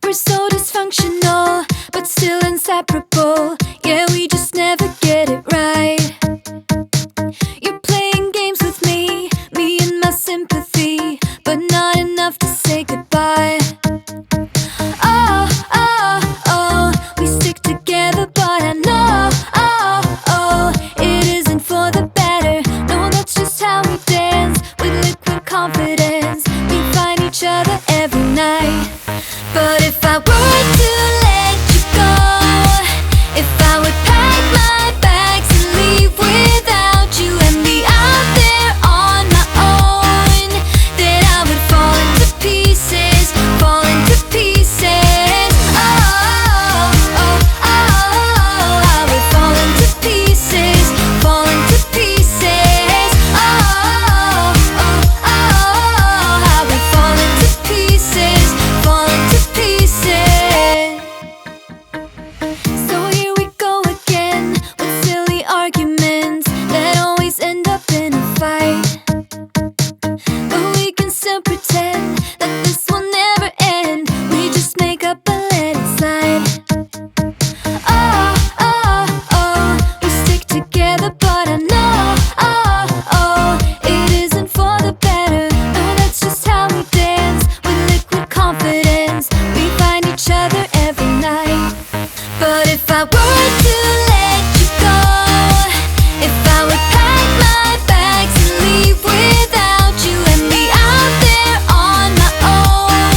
We're so dysfunctional, but still inseparable. Yeah, we just never get it right. You're playing games with me and my sympathy, but not enough to say goodbye. Oh, oh, oh, we stick together, but I know, oh, oh, it isn't for the better. No, that's just how we dance, with liquid confidence. We find each other every night. But if I were to let you go, if I would pack my bags and leave without you and be out there on my own, then I would fall into pieces, fall into pieces. Oh, oh, oh, I would fall into pieces, fall into pieces. Oh, oh, oh, I would fall into pieces, fall into pieces. So here we go again with silly arguments that always end up in a fight. But we can still pretend that this will never end. We just make up and let it slide. Oh, oh, oh, we stick together, but I know, oh, oh, it isn't for the better. No, that's just how we dance, with liquid confidence. We find each other every night. But if I were to let you go, if I would pack my bags and leave without you and be out there on my own,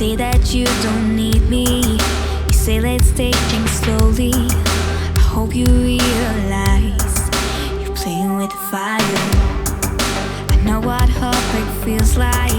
say that you don't need me. You say let's take things slowly. I hope you realize you're playing with fire. I know what heartbreak feels like.